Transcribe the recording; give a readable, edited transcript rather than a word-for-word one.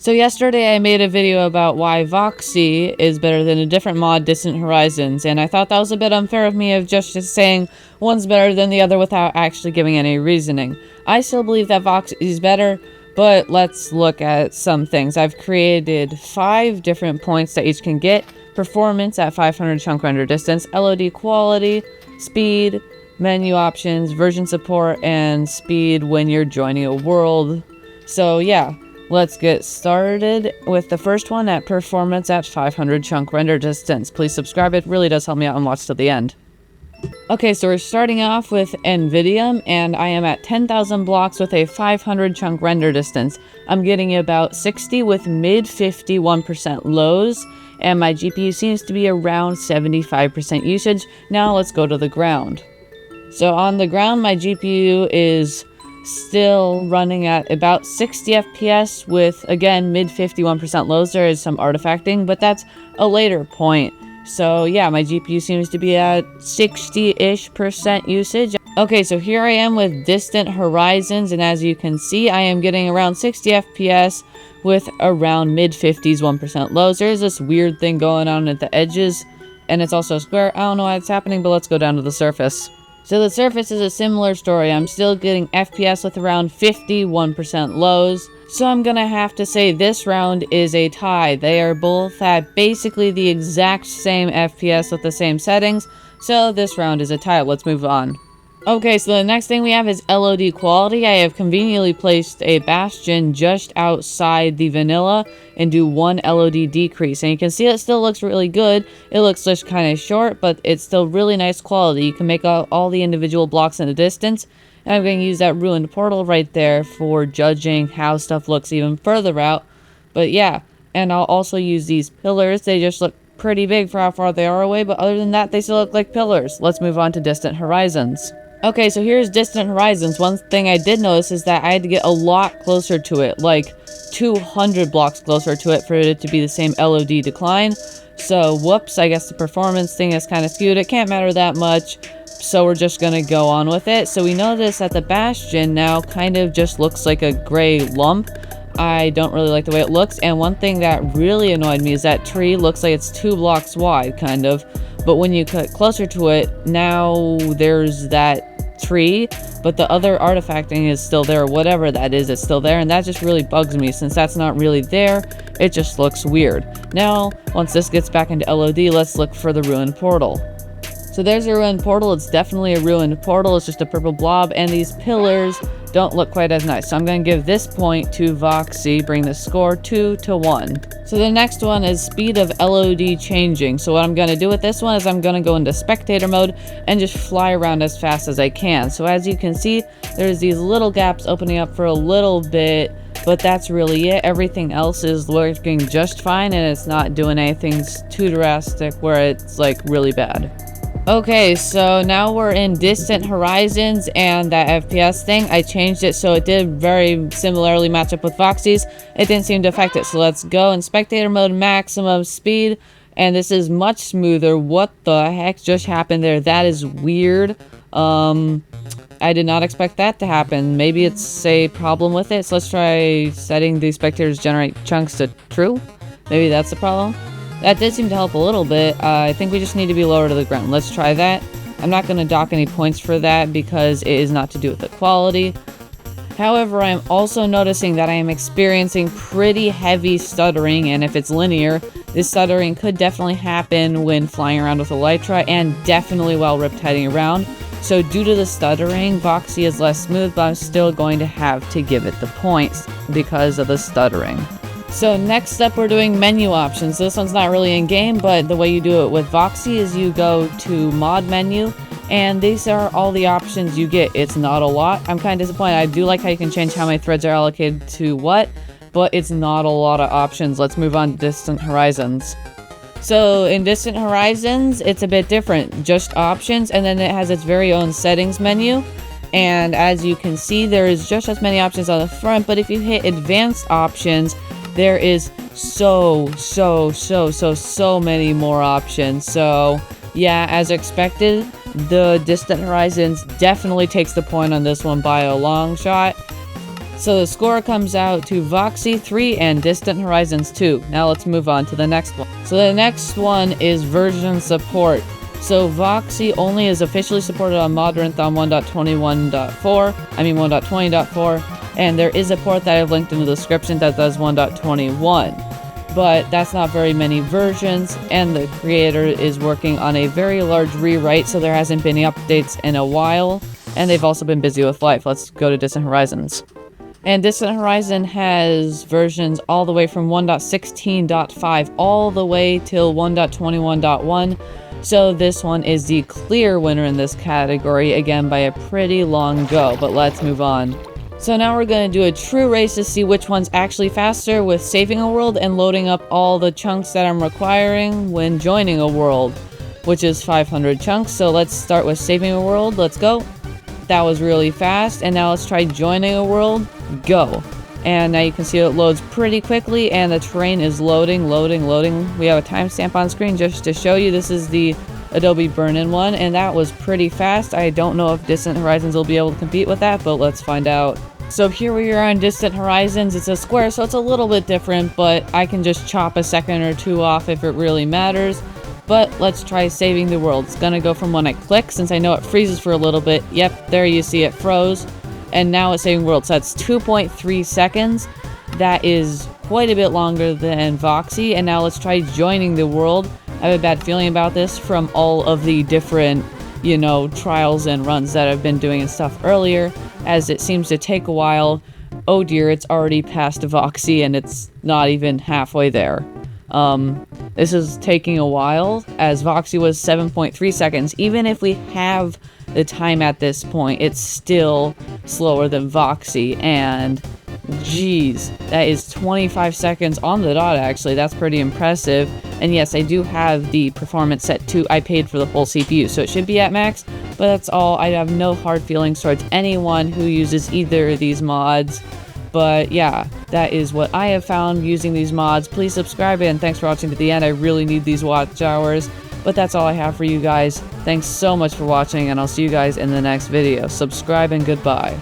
So yesterday I made a video about why Voxy is better than a different mod, Distant Horizons, and I thought that was a bit unfair of me of just saying one's better than the other without actually giving any reasoning. I still believe that Voxy is better, but let's look at some things. I've created 5 different points that each can get: performance at 500 chunk render distance, LOD quality, speed, menu options, version support, and speed when you're joining a world. So yeah. Let's get started with the first one at performance at 500 chunk render distance. Please subscribe, it really does help me out, and watch till the end. Okay, so we're starting off with NVIDIA, and I am at 10,000 blocks with a 500 chunk render distance. I'm getting about 60 with mid 51% lows, and my GPU seems to be around 75% usage. Now let's go to the ground. So on the ground, my GPU is still running at about 60 FPS with, again, mid 51% lows. There is some artifacting, but that's a later point. So yeah, my GPU seems to be at 60-ish% usage. Okay, so here I am with Distant Horizons, and as you can see, I am getting around 60 FPS with around mid 50s 1% lows. There's this weird thing going on at the edges, and it's also square. I don't know why it's happening, but let's go down to the surface. So the surface is a similar story. I'm still getting FPS with around 51% lows. So I'm gonna have to say this round is a tie. They are both at basically the exact same FPS with the same settings. So this round is a tie. Let's move on. Okay, so the next thing we have is LOD quality. I have conveniently placed a bastion just outside the vanilla and do 1 LOD decrease. And you can see it still looks really good. It looks just kind of short, but it's still really nice quality. You can make out all the individual blocks in the distance. And I'm going to use that ruined portal right there for judging how stuff looks even further out. But yeah, and I'll also use these pillars. They just look pretty big for how far they are away, but other than that, they still look like pillars. Let's move on to Distant Horizons. Okay, so here's Distant Horizons. One thing I did notice is that I had to get a lot closer to it, like 200 blocks closer to it for it to be the same LOD decline. So, whoops, I guess the performance thing is kind of skewed. It can't matter that much, so we're just going to go on with it. So we notice that the bastion now kind of just looks like a gray lump. I don't really like the way it looks, and one thing that really annoyed me is that tree looks like it's 2 blocks wide, kind of. But when you cut closer to it, now there's that tree, but the other artifacting is still there, whatever that is, it's still there, and that just really bugs me. Since that's not really there, it just looks weird. Now, once this gets back into LOD, let's look for the ruined portal. So there's a ruined portal. It's definitely a ruined portal. It's just a purple blob, and these pillars don't look quite as nice. So I'm going to give this point to Voxy, bring the score 2-1. So the next one is speed of LOD changing. So what I'm going to do with this one is I'm going to go into spectator mode and just fly around as fast as I can. So as you can see, there's these little gaps opening up for a little bit, but that's really it. Everything else is working just fine, and it's not doing anything too drastic where it's like really bad. Okay, so now we're in Distant Horizons, and that FPS thing, I changed it so it did very similarly match up with Voxy's. It didn't seem to affect it, so let's go in spectator mode, maximum speed, and this is much smoother. What the heck just happened there? That is weird. I did not expect that to happen. Maybe it's a problem with it, so let's try setting the spectators generate chunks to true. Maybe that's the problem. That did seem to help a little bit. I think we just need to be lower to the ground. Let's try that. I'm not going to dock any points for that because it is not to do with the quality. However, I'm also noticing that I am experiencing pretty heavy stuttering, and if it's linear, this stuttering could definitely happen when flying around with Elytra and definitely while riptiding around. So due to the stuttering, Voxy is less smooth, but I'm still going to have to give it the points because of the stuttering. So next up, we're doing menu options. This one's not really in game, but the way you do it with Voxy is you go to mod menu, and these are all the options you get. It's not a lot. I'm kind of disappointed. I do like how you can change how many threads are allocated to what, but it's not a lot of options. Let's move on to Distant Horizons. So in Distant Horizons, it's a bit different. Just options, and then it has its very own settings menu. And as you can see, there is just as many options on the front, but if you hit advanced options, there is so many more options. So yeah, as expected, the Distant Horizons definitely takes the point on this one by a long shot. So the score comes out to Voxy 3 and Distant Horizons 2. Now let's move on to the next one. So the next one is version support. So Voxy only is officially supported on Modern Thumb 1.20.4, and there is a port that I've linked in the description that does 1.21. But that's not very many versions, and the creator is working on a very large rewrite, so there hasn't been any updates in a while, and they've also been busy with life. Let's go to Distant Horizons. And Distant Horizon has versions all the way from 1.16.5 all the way till 1.21.1. So this one is the clear winner in this category, again by a pretty long go, but let's move on. So now we're going to do a true race to see which one's actually faster with saving a world and loading up all the chunks that I'm requiring when joining a world, which is 500 chunks. So let's start with saving a world. Let's go. That was really fast. And now let's try joining a world. Go. And now you can see it loads pretty quickly and the terrain is loading. We have a timestamp on screen just to show you. This is the Adobe Burn-In one, and that was pretty fast. I don't know if Distant Horizons will be able to compete with that, but let's find out. So here we are on Distant Horizons. It's a square, so it's a little bit different, but I can just chop a second or two off if it really matters. But let's try saving the world. It's gonna go from when I click, since I know it freezes for a little bit. Yep, there you see it froze. And now it's saving world, so that's 2.3 seconds. That is quite a bit longer than Voxy. And now let's try joining the world. I have a bad feeling about this from all of the different, you know, trials and runs that I've been doing and stuff earlier, as it seems to take a while. Oh dear, it's already past Voxy and it's not even halfway there. This is taking a while, as Voxy was 7.3 seconds. Even if we have the time at this point, it's still slower than Voxy, and geez, that is 25 seconds on the dot actually. That's pretty impressive. And yes, I do have the performance set to, I paid for the whole CPU, so it should be at max, but that's all. I have no hard feelings towards anyone who uses either of these mods. But yeah, that is what I have found using these mods. Please subscribe and thanks for watching to the end. I really need these watch hours. But that's all I have for you guys. Thanks so much for watching, and I'll see you guys in the next video. Subscribe and goodbye.